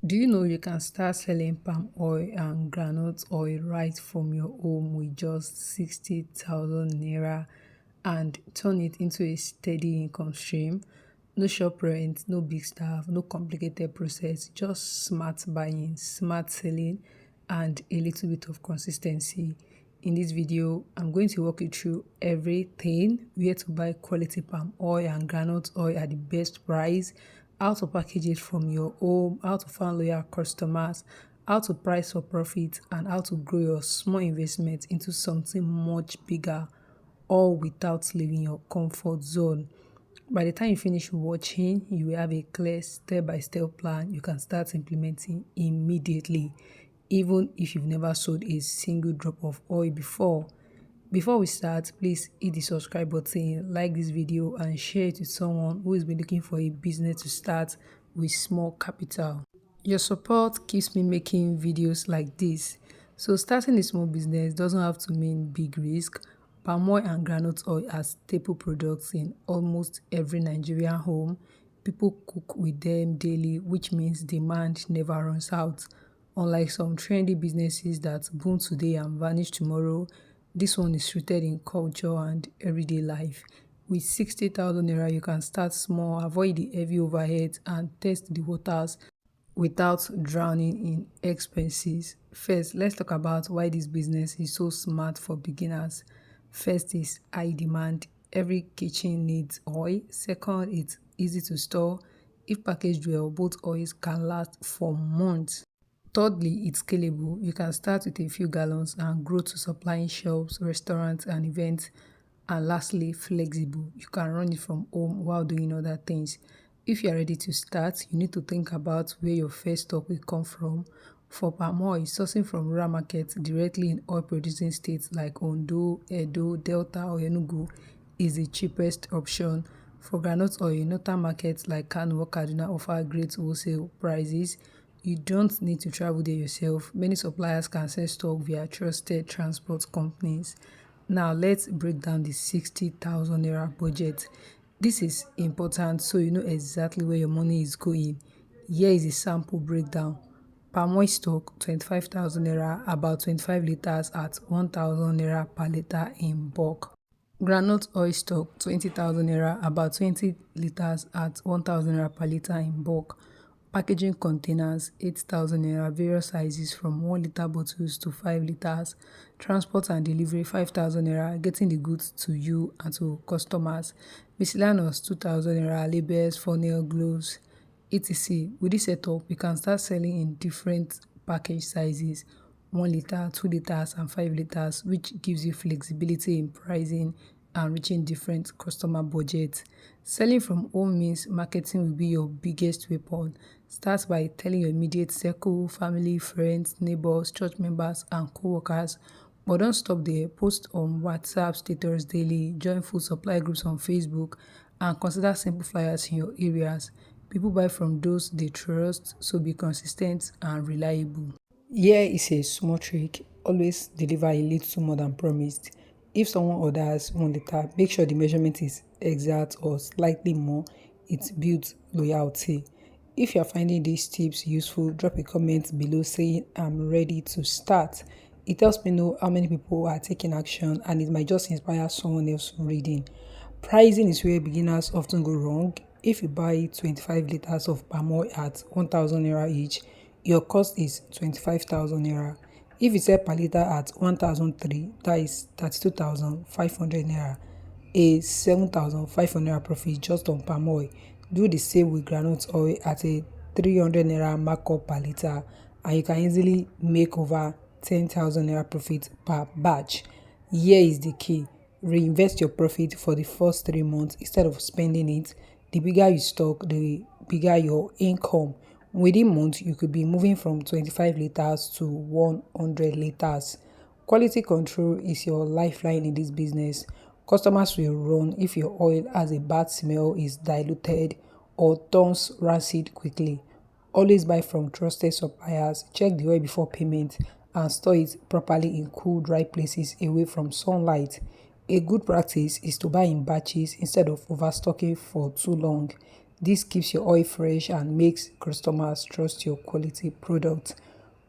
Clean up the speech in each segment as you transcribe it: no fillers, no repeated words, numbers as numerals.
Do you know you can start selling palm oil and groundnut oil right from your home with just 60,000 naira and turn it into a steady income stream? No shop rent, no big staff, no complicated process, just smart buying, smart selling, and a little bit of consistency. In this video, I'm going to walk you through everything: where to buy quality palm oil and groundnut oil at the best price, how to package it from your home, how to find loyal customers, how to price for profit, and how to grow your small investment into something much bigger, all without leaving your comfort zone. By the time you finish watching, you will have a clear step-by-step plan you can start implementing immediately, even if you've never sold a single drop of oil before. Before we start, please hit the subscribe button, like this video, and share it with someone who has been looking for a business to start with small capital. Your support keeps me making videos like this. So starting a small business doesn't have to mean big risk. Palm oil and groundnut oil are staple products in almost every Nigerian home. People cook with them daily, which means demand never runs out. Unlike some trendy businesses that boom today and vanish tomorrow, this one is rooted in culture and everyday life. With 60,000 naira, you can start small, avoid the heavy overhead, and test the waters without drowning in expenses. First, let's talk about why this business is so smart for beginners. First is high demand. Every kitchen needs oil. Second, it's easy to store. If packaged well, both oils can last for months. Thirdly, it's scalable. You can start with a few gallons and grow to supplying shops, restaurants, and events. And lastly, flexible. You can run it from home while doing other things. If you are ready to start, you need to think about where your first stock will come from. For palm oil, sourcing from rural markets directly in oil-producing states like Ondo, Edo, Delta, or Enugu is the cheapest option. For groundnut oil, northern markets like Kano or Kaduna offer great wholesale prices. You don't need to travel there yourself. Many suppliers can sell stock via trusted transport companies. Now let's break down the 60,000 naira budget. This is important so you know exactly where your money is going. Here is a sample breakdown. Palm oil stock 25,000 naira, about 25 liters at 1,000 naira per liter in bulk. Groundnut oil stock 20,000 naira, about 20 liters at 1,000 naira per liter in bulk. Packaging containers 8,000 naira, various sizes from 1 liter bottles to 5 liters. Transport and delivery 5,000 naira, getting the goods to you and to customers. Miscellaneous 2,000 naira, labels, funnel, gloves, etc. With this setup, we can start selling in different package sizes: 1 liter, 2 liters, and 5 liters, which gives you flexibility in pricing and reaching different customer budgets. Selling from home means marketing will be your biggest weapon. Start by telling your immediate circle, family, friends, neighbors, church members, and co-workers. But don't stop there. Post on WhatsApp status daily, join food supply groups on Facebook, and consider simple flyers in your areas. People buy from those they trust, so be consistent and reliable. Here is a small trick: always deliver a little more than promised. If someone orders 1 liter, make sure the measurement is exact or slightly more. It builds loyalty. If you are finding these tips useful, drop a comment below saying I'm ready to start. It helps me know how many people are taking action, and it might just inspire someone else reading. Pricing is where beginners often go wrong. If you buy 25 liters of palm oil at 1,000 naira each, your cost is 25,000 naira. If you sell per liter at 1,003, that is 32,500 naira, a 7,500 naira profit just on palm oil. Do the same with groundnut oil at a 300 naira markup per liter, and you can easily make over 10,000 naira profit per batch. Here is the key: reinvest your profit for the first 3 months instead of spending it. The bigger you stock, the bigger your income. Within months, you could be moving from 25 liters to 100 liters. Quality control is your lifeline in this business. Customers will run if your oil has a bad smell, is diluted, or turns rancid quickly. Always buy from trusted suppliers, check the oil before payment, and store it properly in cool, dry places away from sunlight. A good practice is to buy in batches instead of overstocking for too long. This keeps your oil fresh and makes customers trust your quality product.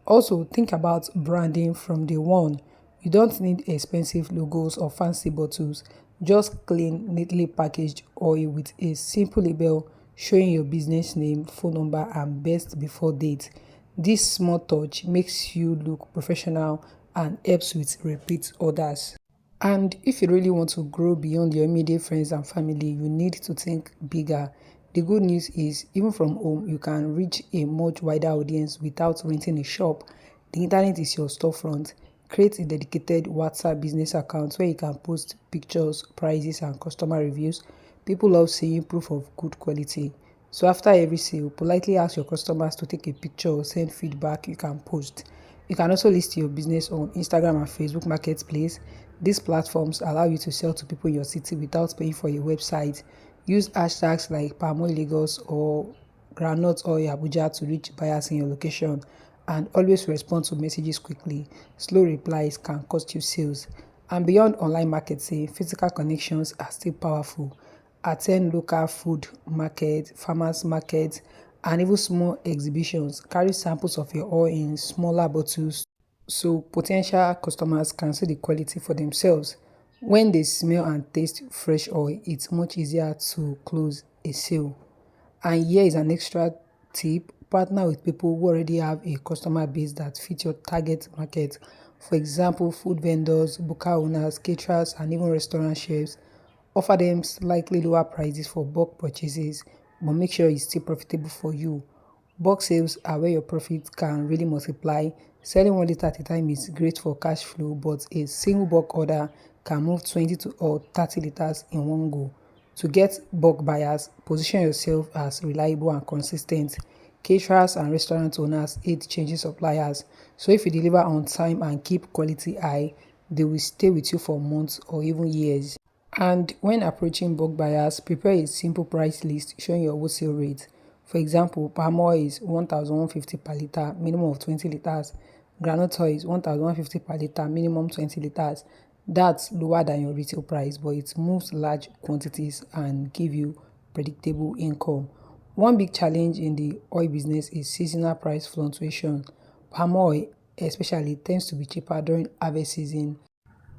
Also, think about branding from day one. You don't need expensive logos or fancy bottles, just clean, neatly packaged oil with a simple label showing your business name, phone number, and best before date. This small touch makes you look professional and helps with repeat orders. And if you really want to grow beyond your immediate friends and family, you need to think bigger. The good news is, even from home, you can reach a much wider audience without renting a shop. The internet is your storefront. Create a dedicated WhatsApp business account where you can post pictures, prices, and customer reviews. People love seeing proof of good quality. So after every sale, politely ask your customers to take a picture or send feedback you can post. You can also list your business on Instagram and Facebook Marketplace. These platforms allow you to sell to people in your city without paying for a website. Use hashtags like Palm Oil Lagos or Groundnut Oil Abuja to reach buyers in your location, and always respond to messages quickly. Slow replies can cost you sales. And beyond online marketing, physical connections are still powerful. Attend local food market, farmers market, and even small exhibitions. Carry samples of your oil in smaller bottles so potential customers can see the quality for themselves. When they smell and taste fresh oil, it's much easier to close a sale. And here is an extra tip: partner with people who already have a customer base that fit your target market. For example, food vendors, buka owners, caterers, and even restaurant chefs. Offer them slightly lower prices for bulk purchases, but make sure it's still profitable for you. Bulk sales are where your profit can really multiply. Selling 1 liter at a time is great for cash flow, but a single bulk order can move 20 to or 30 liters in one go. To get bulk buyers, position yourself as reliable and consistent. Caterers and restaurant owners hate changing suppliers, so if you deliver on time and keep quality high, they will stay with you for months or even years. And when approaching bulk buyers, prepare a simple price list showing your wholesale rate. For example, palm oil is 1,150 per litre, minimum of 20 litres. Groundnut oil is 1,150 per litre, minimum 20 litres. That's lower than your retail price, but it moves large quantities and give you predictable income. One big challenge in the oil business is seasonal price fluctuation. Palm oil especially tends to be cheaper during harvest season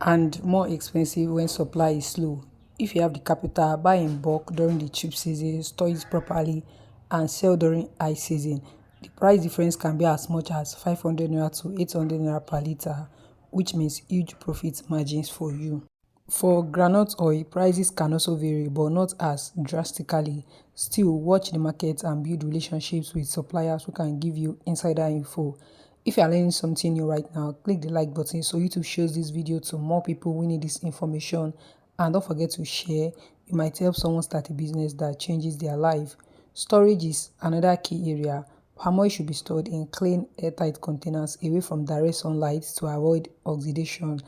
and more expensive when supply is slow. If you have the capital, buy in bulk during the cheap season, store it properly, and sell during high season. The price difference can be as much as 500 naira to 800 naira per litre, which means huge profit margins for you. For groundnut oil, prices can also vary, but not as drastically. Still, watch the market and build relationships with suppliers who can give you insider info. If you are learning something new right now, click the like button so YouTube shows this video to more people who need this information. And don't forget to share. You might help someone start a business that changes their life. Storage is another key area. Palm oil should be stored in clean, airtight containers away from direct sunlight to avoid oxidation.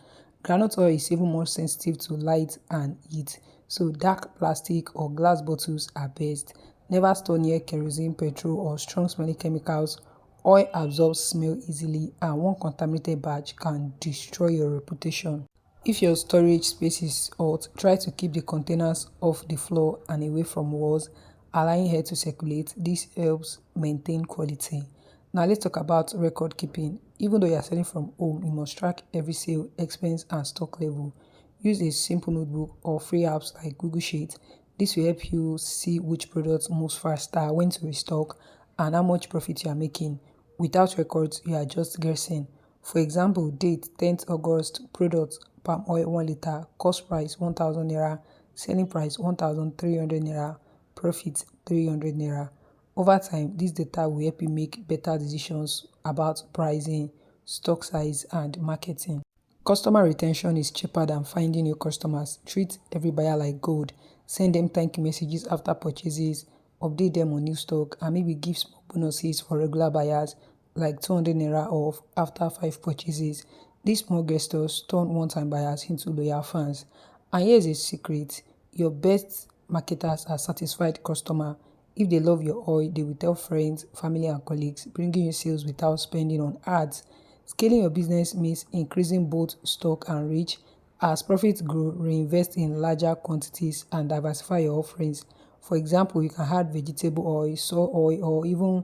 Groundnut oil is even more sensitive to light and heat, so dark plastic or glass bottles are best. Never store near kerosene, petrol, or strong smelling chemicals. Oil absorbs smell easily, and one contaminated batch can destroy your reputation. If your storage space is hot, try to keep the containers off the floor and away from walls, allowing air to circulate. This helps maintain quality. Now let's talk about record keeping. Even though you are selling from home, you must track every sale, expense, and stock level. Use a simple notebook or free apps like Google Sheets. This will help you see which products moves faster, when to restock, and how much profit you are making. Without records, you are just guessing. For example, date 10th August, product palm oil 1 liter, cost price 1,000 naira, selling price 1,300 naira, profit 300 naira. Over time, this data will help you make better decisions about pricing, stock size, and marketing. Customer retention is cheaper than finding new customers. Treat every buyer like gold. Send them thank you messages after purchases, update them on new stock, and maybe give small bonuses for regular buyers like 200 naira off after 5 purchases. These small gestures turn one-time buyers into loyal fans. And here's a secret: your best marketers are satisfied customers. If they love your oil, they will tell friends, family, and colleagues, bringing you sales without spending on ads. Scaling your business means increasing both stock and reach. As profits grow, reinvest in larger quantities and diversify your offerings. For example, you can add vegetable oil, soy oil, or even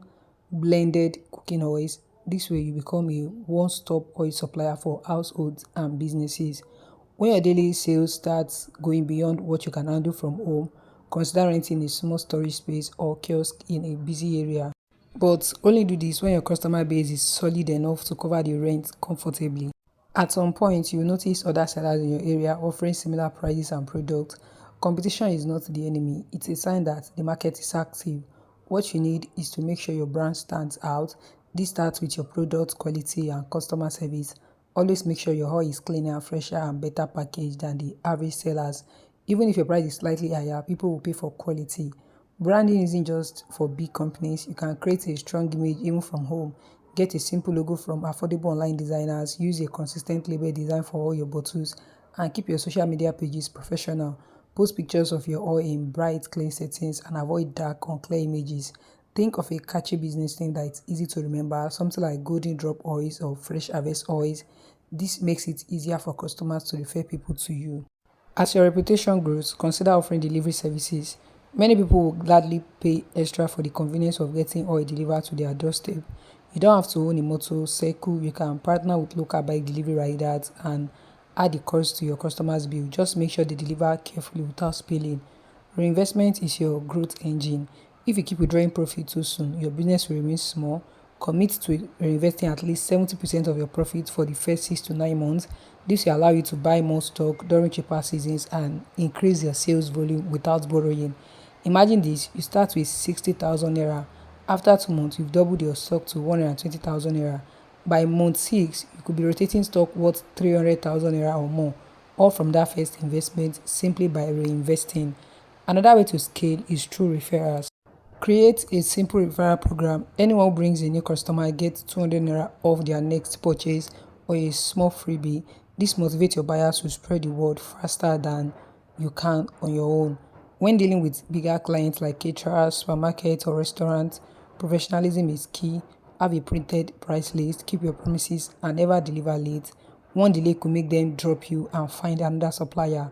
blended cooking oils. This way, you become a one-stop oil supplier for households and businesses. When your daily sales starts going beyond what you can handle from home, consider renting a small storage space or kiosk in a busy area. But only do this when your customer base is solid enough to cover the rent comfortably. At some point, you will notice other sellers in your area offering similar prices and products. Competition is not the enemy, it's a sign that the market is active. What you need is to make sure your brand stands out. This starts with your product quality and customer service. Always make sure your oil is cleaner, fresher, and better packaged than the average sellers. Even if your price is slightly higher, people will pay for quality. Branding isn't just for big companies. You can create a strong image even from home. Get a simple logo from affordable online designers, use a consistent label design for all your bottles, and keep your social media pages professional. Post pictures of your oil in bright, clean settings and avoid dark, unclear images. Think of a catchy business name that is easy to remember, something like Golden Drop Oils or Fresh Harvest Oils. This makes it easier for customers to refer people to you. As your reputation grows, consider offering delivery services. Many people will gladly pay extra for the convenience of getting oil delivered to their doorstep. You don't have to own a motorcycle, you can partner with local bike delivery riders and add the cost to your customer's bill. Just make sure they deliver carefully without spilling. Reinvestment is your growth engine. If you keep withdrawing profit too soon, your business will remain small. Commit to reinvesting at least 70% of your profit for the first 6 to 9 months. This will allow you to buy more stock during cheaper seasons and increase your sales volume without borrowing. Imagine this, you start with 60,000 naira. After 2 months, you've doubled your stock to 120,000 naira. By month 6, you could be rotating stock worth 300,000 naira or more, all from that first investment simply by reinvesting. Another way to scale is through referrals. Create a simple referral program. Anyone who brings a new customer gets 200 naira off their next purchase or a small freebie. This motivates your buyers to spread the word faster than you can on your own. When dealing with bigger clients like caterers, supermarkets, or restaurants, professionalism is key. Have a printed price list, keep your promises, and never deliver late. One delay could make them drop you and find another supplier.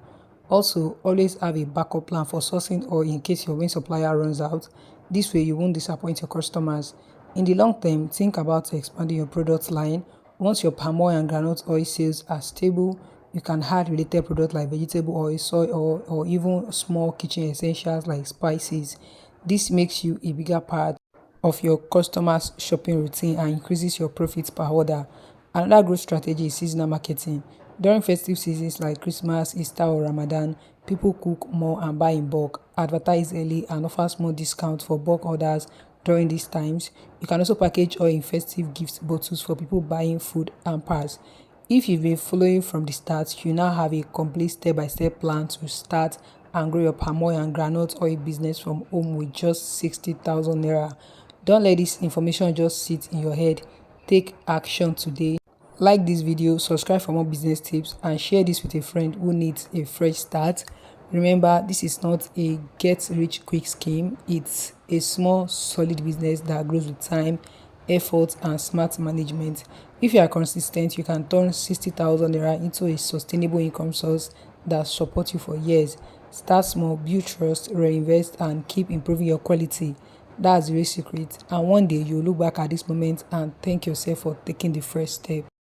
Also, always have a backup plan for sourcing or in case your main supplier runs out. This way, you won't disappoint your customers. In the long term, think about expanding your product line. Once your palm oil and groundnut oil sales are stable, you can add related products like vegetable oil, soy oil, or even small kitchen essentials like spices. This makes you a bigger part of your customers' shopping routine and increases your profits per order. Another growth strategy is seasonal marketing. During festive seasons like Christmas, Easter, or Ramadan, people cook more and buy in bulk. Advertise early and offer small discounts for bulk orders during these times. You can also package oil in festive gift bottles for people buying food and pass. If you've been following from the start, you now have a complete step-by-step plan to start and grow your palm oil and groundnut oil business from home with just 60,000 naira. Don't let this information just sit in your head. Take action today. Like this video, subscribe for more business tips, and share this with a friend who needs a fresh start. Remember, this is not a get rich quick scheme. It's a small, solid business that grows with time, effort, and smart management. If you are consistent, you can turn 60,000 naira into a sustainable income source that supports you for years. Start small, build trust, reinvest, and keep improving your quality. That's the real secret. And one day you'll look back at this moment and thank yourself for taking the first step.